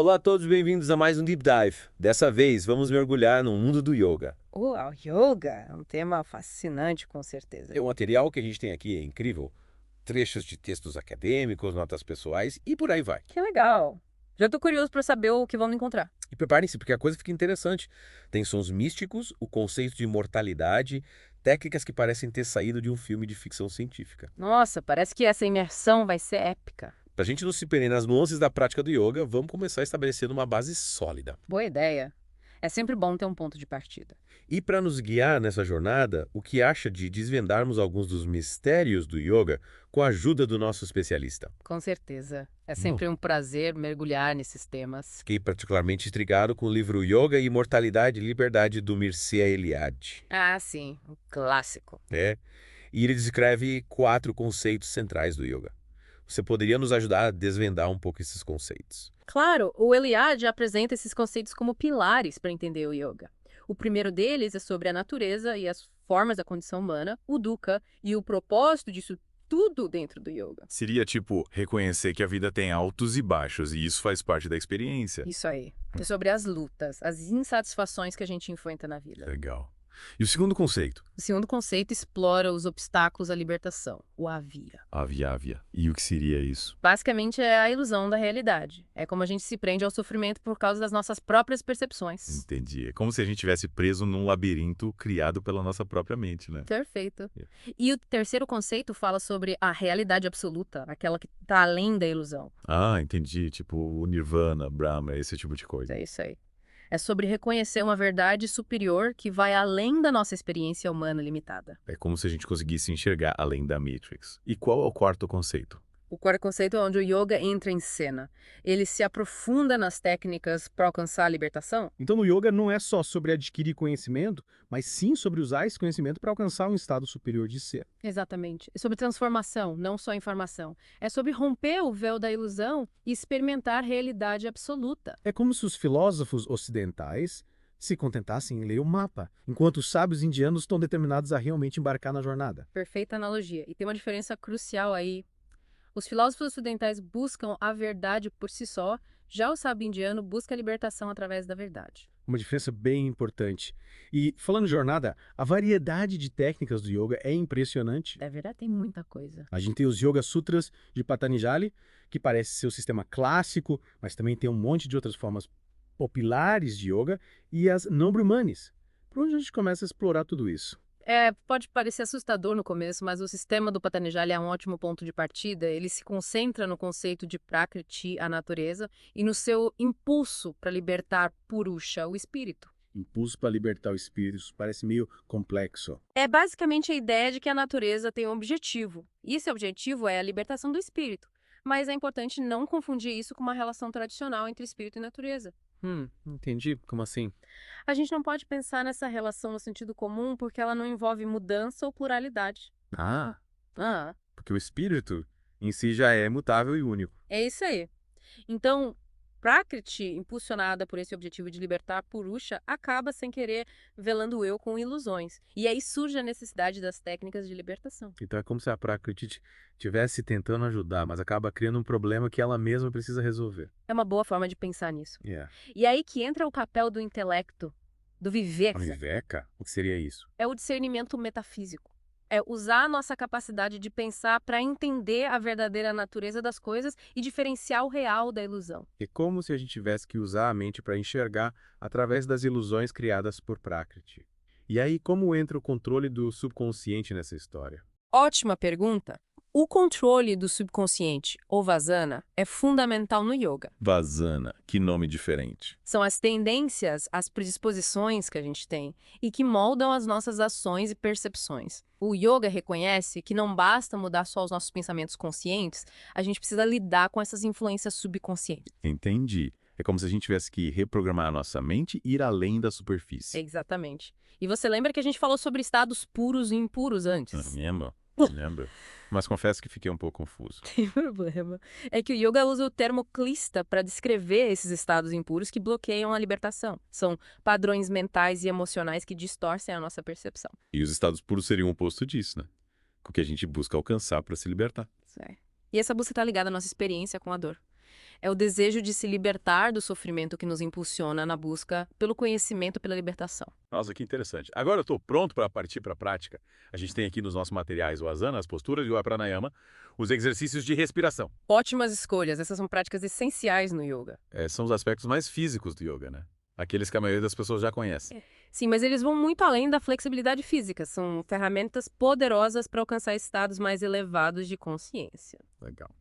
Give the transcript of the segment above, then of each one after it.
Olá a todos, bem-vindos a mais um Deep Dive. Dessa vez, vamos mergulhar no mundo do yoga. Uau, yoga é um tema fascinante, com certeza. O material que a gente tem aqui é incrível. Trechos de textos acadêmicos, notas pessoais e por aí vai. Que legal! Já tô curioso para saber o que vamos encontrar. E preparem-se, porque a coisa fica interessante. Tem sons místicos, o conceito de imortalidade, técnicas que parecem ter saído de um filme de ficção científica. Nossa, parece que essa imersão vai ser épica. Para a gente não se perder nas nuances da prática do yoga, vamos começar estabelecendo uma base sólida. Boa ideia. É sempre bom ter um ponto de partida. E para nos guiar nessa jornada, o que acha de desvendarmos alguns dos mistérios do yoga com a ajuda do nosso especialista? Com certeza. É Bom, sempre um prazer mergulhar nesses temas. fiquei particularmente intrigado com o livro Yoga, Imortalidade e Liberdade do Mircea Eliade. Ah, sim, um clássico. E ele descreve 4 conceitos centrais do yoga. Você poderia nos ajudar a desvendar um pouco esses conceitos? Claro, o Eliade apresenta esses conceitos como pilares para entender o yoga. O primeiro deles é sobre a natureza e as formas da condição humana, o dukkha, e o propósito disso tudo dentro do yoga. Seria tipo reconhecer que a vida tem altos e baixos e isso faz parte da experiência. Isso aí. É sobre as lutas, as insatisfações que a gente enfrenta na vida. Legal. E o segundo conceito? O segundo conceito explora os obstáculos à libertação, o avia. Avia. E o que seria isso? Basicamente é a ilusão da realidade. É como a gente se prende ao sofrimento por causa das nossas próprias percepções. Entendi. É como se a gente estivesse preso num labirinto criado pela nossa própria mente, né? Perfeito. É. E o terceiro conceito fala sobre a realidade absoluta, aquela que está além da ilusão. Ah, entendi. Tipo o Nirvana, Brahma, esse tipo de coisa. É isso aí. É sobre reconhecer uma verdade superior que vai além da nossa experiência humana limitada. É como se a gente conseguisse enxergar além da Matrix. E qual é o quarto conceito? O quarto conceito é onde o yoga entra em cena. Ele se aprofunda nas técnicas para alcançar a libertação. Então, no yoga não é só sobre adquirir conhecimento, mas sim sobre usar esse conhecimento para alcançar um estado superior de ser. Exatamente. É sobre transformação, não só informação. É sobre romper o véu da ilusão e experimentar realidade absoluta. É como se os filósofos ocidentais se contentassem em ler o mapa, enquanto os sábios indianos estão determinados a realmente embarcar na jornada. Perfeita analogia. E tem uma diferença crucial aí. Os filósofos ocidentais buscam a verdade por si só, já o sábio indiano busca a libertação através da verdade. Uma diferença bem importante. E, falando em jornada, a variedade de técnicas do yoga é impressionante. Da verdade, tem muita coisa. A gente tem os Yoga Sutras de Patanjali, que parece ser o sistema clássico, mas também tem um monte de outras formas populares de yoga, e as não brahmanes. Por onde a gente começa a explorar tudo isso? Pode parecer assustador no começo, mas o sistema do Patanjali é um ótimo ponto de partida. Ele se concentra no conceito de Prakriti, a natureza, e no seu impulso para libertar Purusha, o espírito. Impulso para libertar o espírito, isso parece meio complexo. É basicamente a ideia de que a natureza tem um objetivo. E esse objetivo é a libertação do espírito. Mas é importante não confundir isso com uma relação tradicional entre espírito e natureza. Entendi. Como assim? A gente não pode pensar nessa relação no sentido comum porque ela não envolve mudança ou pluralidade. Ah, Ah, porque o espírito em si já é mutável e único. é isso aí. Então, Prakriti, impulsionada por esse objetivo de libertar Purusha, acaba sem querer velando o eu com ilusões. E aí surge a necessidade das técnicas de libertação. Então é como se a Prakriti estivesse tentando ajudar, mas acaba criando um problema que ela mesma precisa resolver. É uma boa forma de pensar nisso. Yeah. E aí que entra o papel do intelecto, do A viveka, Viveka? O que seria isso? é o discernimento metafísico. É usar a nossa capacidade de pensar para entender a verdadeira natureza das coisas e diferenciar o real da ilusão. É como se a gente tivesse que usar a mente para enxergar através das ilusões criadas por Prakriti. E aí, como entra o controle do subconsciente nessa história? Ótima pergunta. O controle do subconsciente, ou vasana, é fundamental no yoga. Vazana, que nome diferente. São as tendências, as predisposições que a gente tem e que moldam as nossas ações e percepções. O yoga reconhece que não basta mudar só os nossos pensamentos conscientes, a gente precisa lidar com essas influências subconscientes. Entendi. É como se a gente tivesse que reprogramar a nossa mente e ir além da superfície. Exatamente. E você lembra que a gente falou sobre estados puros e impuros antes? Lembra? Lembra? Mas confesso que fiquei um pouco confuso. Tem problema. É que o yoga usa o termo klista para descrever esses estados impuros que bloqueiam a libertação. São padrões mentais e emocionais que distorcem a nossa percepção. E os estados puros seriam o oposto disso, né? O que a gente busca alcançar para se libertar. Isso é. E essa busca está ligada à nossa experiência com a dor. É o desejo de se libertar do sofrimento que nos impulsiona na busca pelo conhecimento, pela libertação. Nossa, que interessante. Agora eu estou pronto para partir para a prática. A gente tem aqui nos nossos materiais o asana, as posturas e o pranayama, os exercícios de respiração. Ótimas escolhas, essas são práticas essenciais no yoga. São os aspectos mais físicos do yoga, né? Aqueles que a maioria das pessoas já conhece. Sim, mas eles vão muito além da flexibilidade física, são ferramentas poderosas para alcançar estados mais elevados de consciência. Legal.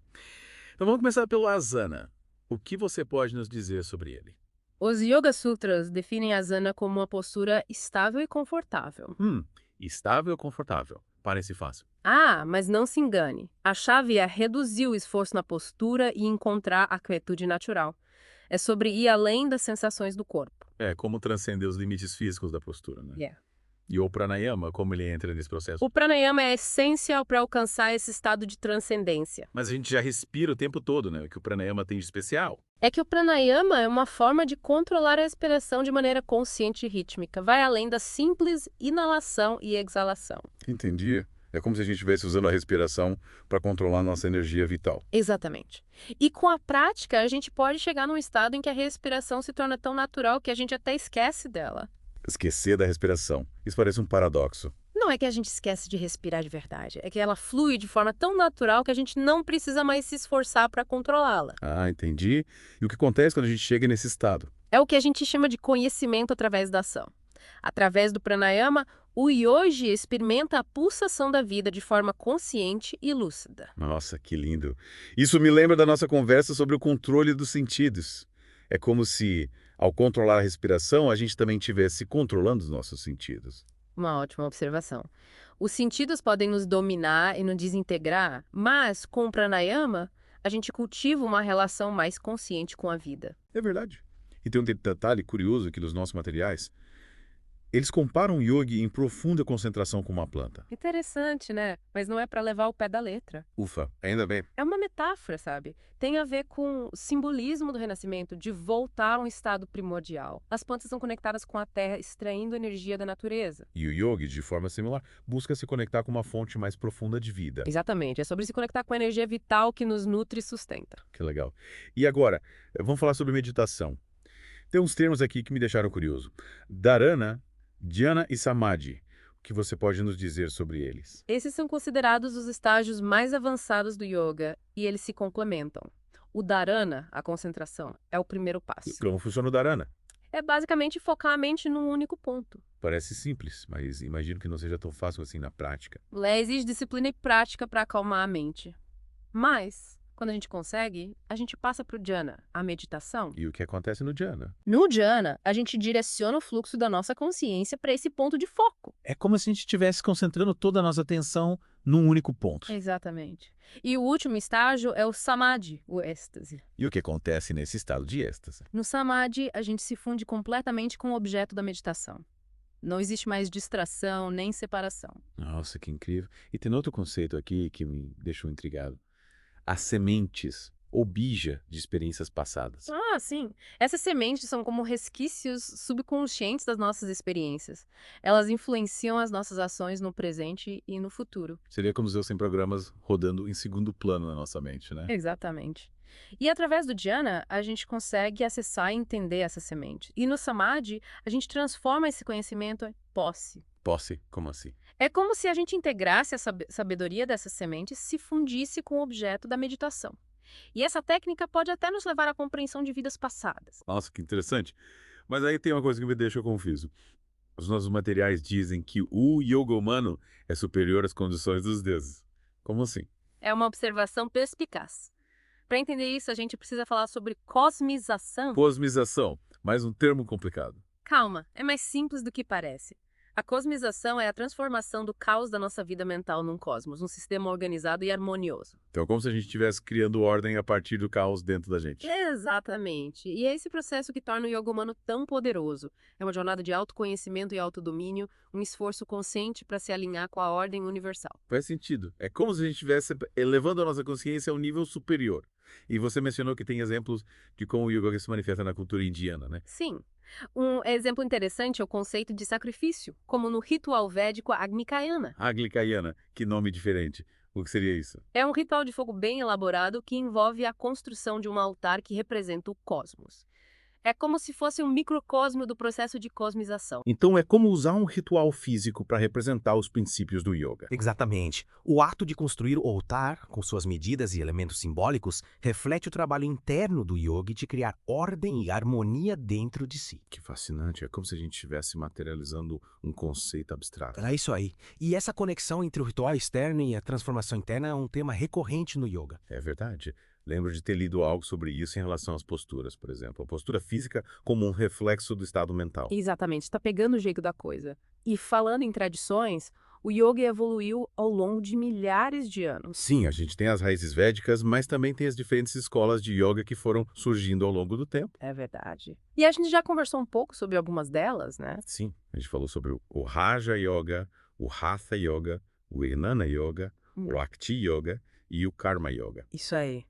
Então vamos começar pelo asana. O que você pode nos dizer sobre ele? Os Yoga Sutras definem a asana como uma postura estável e confortável. Estável e confortável. Parece fácil. Ah, mas não se engane. A chave é reduzir o esforço na postura e encontrar a quietude natural. É sobre ir além das sensações do corpo. É como transcender os limites físicos da postura, né? Yeah. E o pranayama, como ele entra nesse processo? O pranayama é essencial para alcançar esse estado de transcendência. Mas a gente já respira o tempo todo, né? O que o pranayama tem de especial. É que o pranayama é uma forma de controlar a respiração de maneira consciente e rítmica. Vai além da simples inalação e exalação. Entendi. É como se a gente estivesse usando a respiração para controlar a nossa energia vital. Exatamente. E com a prática, a gente pode chegar num estado em que a respiração se torna tão natural que a gente até esquece dela. Esquecer da respiração. Isso parece um paradoxo. Não é que a gente esquece de respirar de verdade, é que ela flui de forma tão natural que a gente não precisa mais se esforçar para controlá-la. Ah, entendi. E o que acontece quando a gente chega nesse estado? É o que a gente chama de conhecimento através da ação. Através do pranayama, o yogi experimenta a pulsação da vida de forma consciente e lúcida. Nossa, que lindo. Isso me lembra da nossa conversa sobre o controle dos sentidos. É como se, ao controlar a respiração, a gente também estivesse controlando os nossos sentidos. Uma ótima observação. Os sentidos podem nos dominar e nos desintegrar, mas com o pranayama, a gente cultiva uma relação mais consciente com a vida. É verdade. E tem um detalhe curioso aqui dos nossos materiais. Eles comparam o yogi em profunda concentração com uma planta. Interessante, né? Mas não é para levar o pé da letra. Ufa, ainda bem. É uma metáfora, sabe? Tem a ver com o simbolismo do renascimento, de voltar a um estado primordial. As plantas são conectadas com a terra, extraindo energia da natureza. E o yogi, de forma similar, busca se conectar com uma fonte mais profunda de vida. Exatamente. É sobre se conectar com a energia vital que nos nutre e sustenta. Que legal. E agora, vamos falar sobre meditação. Tem uns termos aqui que me deixaram curioso. Dharana, Dhyana e Samadhi. O que você pode nos dizer sobre eles? Esses são considerados os estágios mais avançados do yoga e eles se complementam. O dharana, a concentração, é o primeiro passo. Como funciona o Dharana? É basicamente focar a mente num único ponto. Parece simples, mas imagino que não seja tão fácil assim na prática. Exige disciplina e prática para acalmar a mente. Mas, quando a gente consegue, a gente passa para o dhyana, a meditação. E o que acontece no Dhyana? No dhyana, a gente direciona o fluxo da nossa consciência para esse ponto de foco. É como se a gente estivesse concentrando toda a nossa atenção num único ponto. Exatamente. E o último estágio é o samadhi, o êxtase. E o que acontece nesse estado de êxtase? No samadhi, a gente se funde completamente com o objeto da meditação. Não existe mais distração nem separação. Nossa, que incrível. E tem outro conceito aqui que me deixou intrigado. As sementes, ou bija, de experiências passadas. Ah, sim. Essas sementes são como resquícios subconscientes das nossas experiências. Elas influenciam as nossas ações no presente e no futuro. Seria como os seus 100 programas rodando em segundo plano na nossa mente, né? Exatamente. E através do dhyana, a gente consegue acessar e entender essas sementes. E no samadhi, a gente transforma esse conhecimento em posse. Posse? Como assim? É como se a gente integrasse a sabedoria dessas sementes, se fundisse com o objeto da meditação. E essa técnica pode até nos levar à compreensão de vidas passadas. Nossa, que interessante. Mas aí tem uma coisa que me deixa confuso. Os nossos materiais dizem que o yoga humano é superior às condições dos deuses. Como assim? É uma observação perspicaz. Para entender isso, a gente precisa falar sobre cosmização. Cosmização, mais um termo complicado. Calma, é mais simples do que parece. A cosmização é a transformação do caos da nossa vida mental num cosmos, um sistema organizado e harmonioso. Então é como se a gente estivesse criando ordem a partir do caos dentro da gente. Exatamente. E é esse processo que torna o yoga humano tão poderoso. É uma jornada de autoconhecimento e autodomínio, um esforço consciente para se alinhar com a ordem universal. Faz sentido. É como se a gente estivesse elevando a nossa consciência a um nível superior. E você mencionou que tem exemplos de como o yoga se manifesta na cultura indiana, né? Sim. Um exemplo interessante é o conceito de sacrifício, como no ritual védico Agnikayana. Agnikayana, que nome diferente. O que seria isso? É um ritual de fogo bem elaborado que envolve a construção de um altar que representa o cosmos. É como se fosse um microcosmo do processo de cosmização. Então é como usar um ritual físico para representar os princípios do yoga. Exatamente. O ato de construir o altar, com suas medidas e elementos simbólicos, reflete o trabalho interno do yogi de criar ordem e harmonia dentro de si. Que fascinante, é como se a gente estivesse materializando um conceito abstrato. É isso aí. E essa conexão entre o ritual externo e a transformação interna é um tema recorrente no yoga. É verdade. Lembro de ter lido algo sobre isso em relação às posturas, por exemplo. A postura física como um reflexo do estado mental. Exatamente, está pegando o jeito da coisa. E falando em tradições, o yoga evoluiu ao longo de milhares de anos. Sim, a gente tem as raízes védicas, mas também tem as diferentes escolas de yoga que foram surgindo ao longo do tempo. É verdade. E a gente já conversou um pouco sobre algumas delas, né? Sim, a gente falou sobre o Raja Yoga, o Hatha Yoga, o Jnana Yoga, o Bhakti Yoga e o Karma Yoga. Isso aí.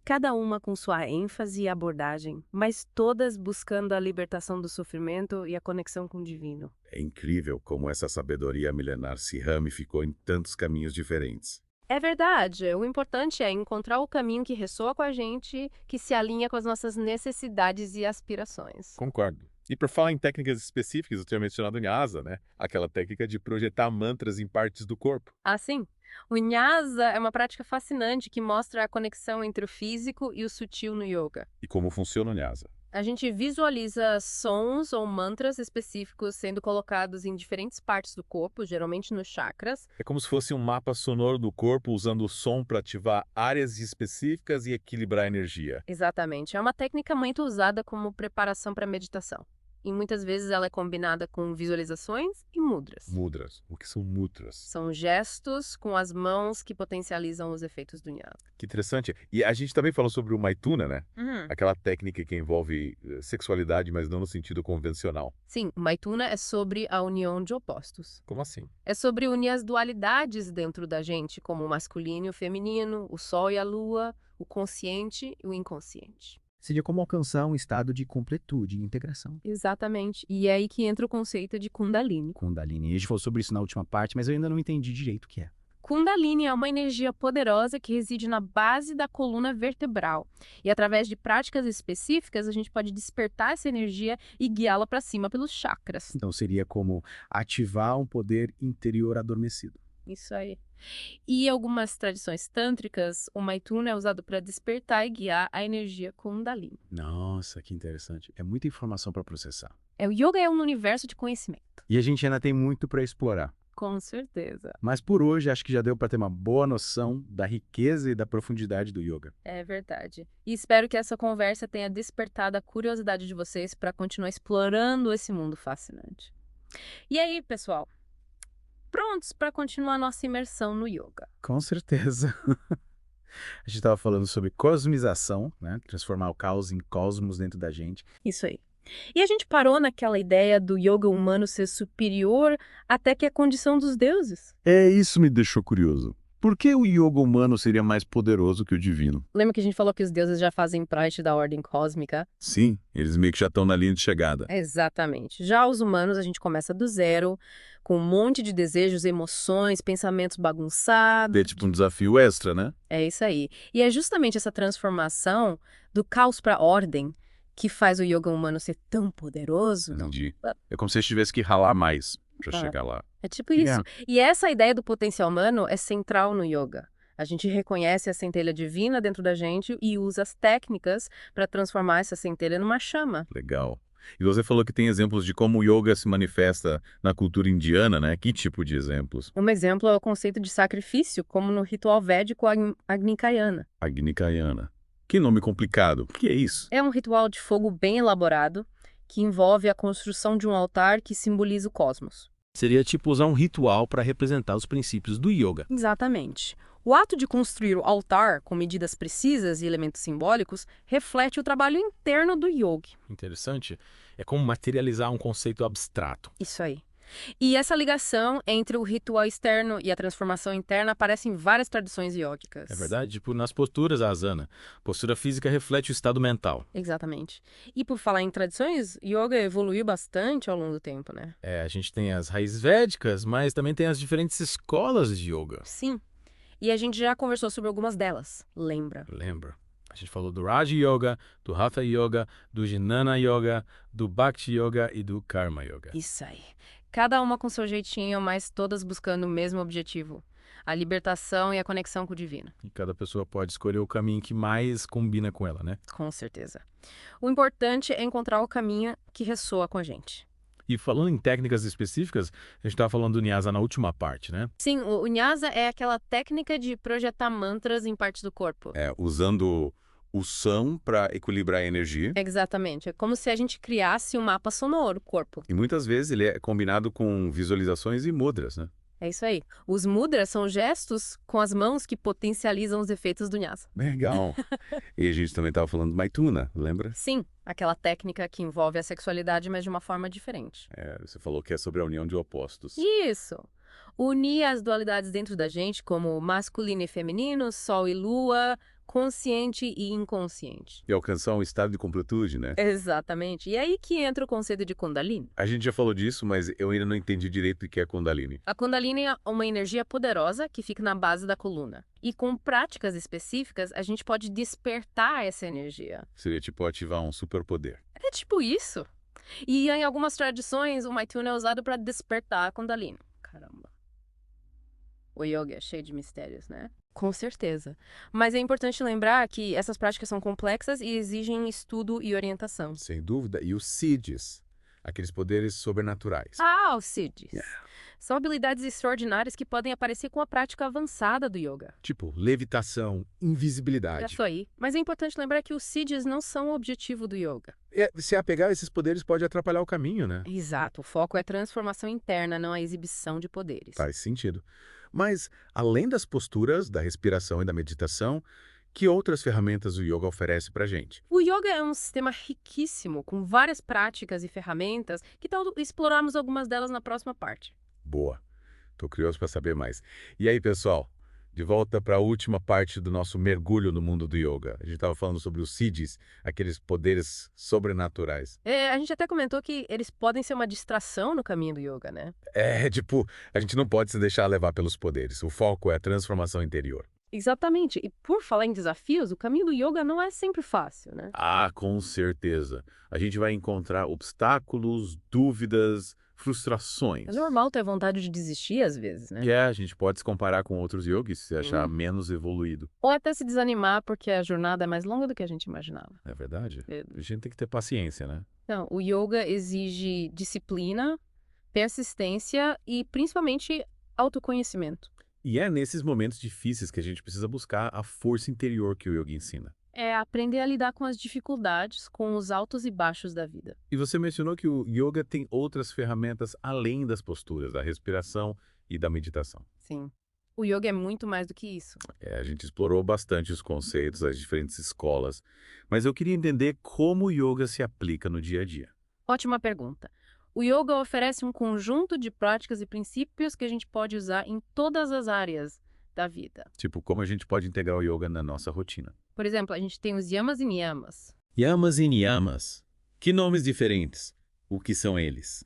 Cada uma com sua ênfase e abordagem, mas todas buscando a libertação do sofrimento e a conexão com o divino. É incrível como essa sabedoria milenar se ramificou em tantos caminhos diferentes. É verdade. O importante é encontrar o caminho que ressoa com a gente, que se alinha com as nossas necessidades e aspirações. Concordo. E por falar em técnicas específicas, eu tinha mencionado o Nyasa, né? Aquela técnica de projetar mantras em partes do corpo. Assim, o Nyasa é uma prática fascinante que mostra a conexão entre o físico e o sutil no yoga. E como funciona o Nyasa? A gente visualiza sons ou mantras específicos sendo colocados em diferentes partes do corpo, geralmente nos chakras. É como se fosse um mapa sonoro do corpo usando o som para ativar áreas específicas e equilibrar a energia. Exatamente. É uma técnica muito usada como preparação para meditação. E muitas vezes ela é combinada com visualizações e mudras. Mudras. O que são mudras? São gestos com as mãos que potencializam os efeitos do Nyasa. Que interessante. E a gente também falou sobre o Maituna, né? Aquela técnica que envolve sexualidade, mas não no sentido convencional. Sim, o Maituna é sobre a união de opostos. Como assim? É sobre unir as dualidades dentro da gente, como o masculino e o feminino, o sol e a lua, o consciente e o inconsciente. Seria como alcançar um estado de completude e integração. Exatamente. E é aí que entra o conceito de Kundalini. Kundalini. A gente falou sobre isso na última parte, mas eu ainda não entendi direito o que é. Kundalini é uma energia poderosa que reside na base da coluna vertebral. E através de práticas específicas, a gente pode despertar essa energia e guiá-la para cima pelos chakras. Então seria como ativar um poder interior adormecido. Isso aí. E em algumas tradições tântricas, o Maituna é usado para despertar e guiar a energia Kundalini. Nossa, que interessante. É muita informação para processar. O yoga é um universo de conhecimento. E a gente ainda tem muito para explorar. Com certeza. Mas por hoje, acho que já deu para ter uma boa noção da riqueza e da profundidade do yoga. É verdade. E espero que essa conversa tenha despertado a curiosidade de vocês para continuar explorando esse mundo fascinante. E aí, pessoal? Prontos para continuar nossa imersão no yoga? Com certeza. A gente estava falando sobre cosmização, né? Transformar o caos em cosmos dentro da gente. Isso aí. E a gente parou naquela ideia do yoga humano ser superior até que a condição dos deuses. Isso me deixou curioso. Por que o yoga humano seria mais poderoso que o divino? Lembra que a gente falou que os deuses já fazem parte da ordem cósmica? Sim, eles meio que já estão na linha de chegada. Exatamente. Já os humanos, a gente começa do zero, com um monte de desejos, emoções, pensamentos bagunçados. É tipo um desafio extra, né? É isso aí. E é justamente essa transformação do caos para a ordem que faz o yoga humano ser tão poderoso. Entendi. É como se a gente tivesse que ralar mais para chegar lá. É tipo isso. E essa ideia do potencial humano é central no yoga. A gente reconhece a centelha divina dentro da gente e usa as técnicas para transformar essa centelha numa chama. Legal. E você falou que tem exemplos de como o yoga se manifesta na cultura indiana, né? Que tipo de exemplos? Um exemplo é o conceito de sacrifício, como no ritual védico Agnikayana. Agnikayana. Que nome complicado. O que é isso? É um ritual de fogo bem elaborado que envolve a construção de um altar que simboliza o cosmos. Seria tipo usar um ritual para representar os princípios do yoga. Exatamente. O ato de construir o altar com medidas precisas e elementos simbólicos reflete o trabalho interno do yogi. Interessante. É como materializar um conceito abstrato. Isso aí. E essa ligação entre o ritual externo e a transformação interna aparece em várias tradições yógicas. É verdade? Tipo nas posturas asana. Postura física reflete o estado mental. Exatamente. E por falar em tradições, yoga evoluiu bastante ao longo do tempo, né? A gente tem as raízes védicas, mas também tem as diferentes escolas de yoga. Sim. E a gente já conversou sobre algumas delas, lembra? Lembra? A gente falou do Raja Yoga, do Hatha Yoga, do Jnana Yoga, do Bhakti Yoga e do Karma Yoga. Isso aí. Cada uma com seu jeitinho, mas todas buscando o mesmo objetivo: a libertação e a conexão com o divino. E cada pessoa pode escolher o caminho que mais combina com ela, né? Com certeza. O importante é encontrar o caminho que ressoa com a gente. E falando em técnicas específicas, a gente estava falando do Nyasa na última parte, né? Sim, o Nyasa é aquela técnica de projetar mantras em partes do corpo. Usando o som para equilibrar a energia. Exatamente. É como se a gente criasse um mapa sonoro do corpo. E muitas vezes ele é combinado com visualizações e mudras, né? É isso aí. Os mudras são gestos com as mãos que potencializam os efeitos do Nyasa. Legal. E a gente também estava falando do Maituna, lembra? Sim, aquela técnica que envolve a sexualidade, mas de uma forma diferente. Você falou que é sobre a união de opostos. Isso! Unir as dualidades dentro da gente, como masculino e feminino, sol e lua, consciente e inconsciente. E alcançar um estado de completude, né? Exatamente. E aí que entra o conceito de Kundalini. A gente já falou disso, mas eu ainda não entendi direito o que é Kundalini. A Kundalini é uma energia poderosa que fica na base da coluna. E com práticas específicas, a gente pode despertar essa energia. Seria tipo ativar um superpoder. É tipo isso. E em algumas tradições, o Maituna é usado para despertar a Kundalini. Caramba. O yoga é cheio de mistérios, né? Com certeza. Mas é importante lembrar que essas práticas são complexas e exigem estudo e orientação. Sem dúvida. E os Siddhis, aqueles poderes sobrenaturais. Os Siddhis. São habilidades extraordinárias que podem aparecer com a prática avançada do yoga. Tipo, levitação, invisibilidade. É isso aí. Mas é importante lembrar que os Siddhis não são o objetivo do yoga. Se apegar a esses poderes pode atrapalhar o caminho, né? Exato. O foco é transformação interna, não a exibição de poderes. Faz sentido. Mas, além das posturas, da respiração e da meditação, que outras ferramentas o yoga oferece pra gente? O yoga é um sistema riquíssimo, com várias práticas e ferramentas. Que tal explorarmos algumas delas na próxima parte? Boa. Tô curioso para saber mais. E aí, pessoal? De volta para a última parte do nosso mergulho no mundo do yoga. A gente estava falando sobre os siddhis, aqueles poderes sobrenaturais. A gente até comentou que eles podem ser uma distração no caminho do yoga, né? Tipo, a gente não pode se deixar levar pelos poderes. O foco é a transformação interior. Exatamente. E por falar em desafios, o caminho do yoga não é sempre fácil, né? Com certeza. A gente vai encontrar obstáculos, dúvidas, frustrações. É normal ter vontade de desistir às vezes, né? A gente pode se comparar com outros yogis, se achar menos evoluído. Ou até se desanimar porque a jornada é mais longa do que a gente imaginava. É verdade? A gente tem que ter paciência, né? Então, o yoga exige disciplina, persistência e principalmente autoconhecimento. E é nesses momentos difíceis que a gente precisa buscar a força interior que o yoga ensina. É aprender a lidar com as dificuldades, com os altos e baixos da vida. E você mencionou que o yoga tem outras ferramentas além das posturas, da respiração e da meditação. Sim. O yoga é muito mais do que isso. A gente explorou bastante os conceitos, as diferentes escolas, mas eu queria entender como o yoga se aplica no dia a dia. Ótima pergunta. O yoga oferece um conjunto de práticas e princípios que a gente pode usar em todas as áreas da vida. Tipo, como a gente pode integrar o yoga na nossa rotina. Por exemplo, a gente tem os yamas e niyamas. Yamas e niyamas. Que nomes diferentes. O que são eles?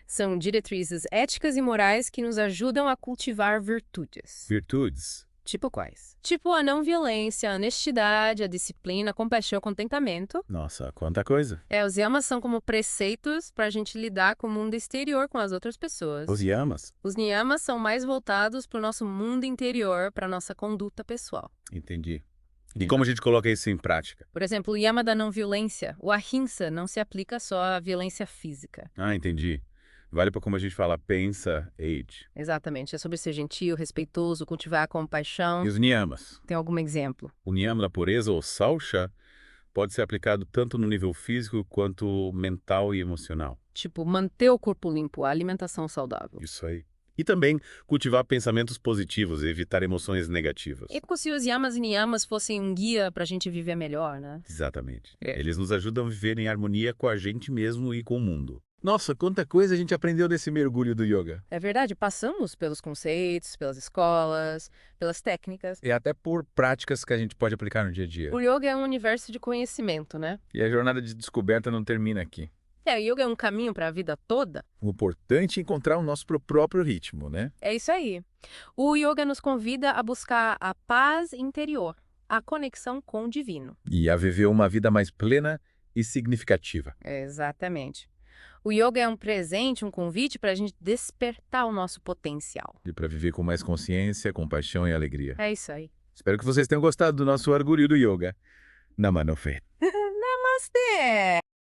São diretrizes éticas e morais que nos ajudam a cultivar virtudes. Virtudes? Tipo quais? Tipo a não violência, a honestidade, a disciplina, a compaixão, o contentamento. Nossa, quanta coisa. Os yamas são como preceitos para a gente lidar com o mundo exterior, com as outras pessoas. Os yamas? Os niyamas são mais voltados para o nosso mundo interior, para a nossa conduta pessoal. Entendi. E como a gente coloca isso em prática? Por exemplo, o yama da não violência, o ahimsa, não se aplica só à violência física. Entendi. Vale para como a gente fala, pensa, age. Exatamente. É sobre ser gentil, respeitoso, cultivar a compaixão. E os niyamas? Tem algum exemplo? O niyama da pureza, ou saucha, pode ser aplicado tanto no nível físico quanto mental e emocional. Tipo, manter o corpo limpo, a alimentação saudável. Isso aí. E também cultivar pensamentos positivos e evitar emoções negativas. É como se os yamas e niyamas fossem um guia para a gente viver melhor, né? Exatamente. Eles nos ajudam a viver em harmonia com a gente mesmo e com o mundo. Nossa, quanta coisa a gente aprendeu nesse mergulho do yoga. É verdade, passamos pelos conceitos, pelas escolas, pelas técnicas. E até por práticas que a gente pode aplicar no dia a dia. O yoga é um universo de conhecimento, né? E a jornada de descoberta não termina aqui. O yoga é um caminho para a vida toda? O importante é encontrar o nosso próprio ritmo, né? É isso aí. O yoga nos convida a buscar a paz interior, a conexão com o divino. E a viver uma vida mais plena e significativa. Exatamente. O yoga é um presente, um convite para a gente despertar o nosso potencial. E para viver com mais consciência, compaixão e alegria. É isso aí. Espero que vocês tenham gostado do nosso orgulho do yoga. Namaste. Namastê!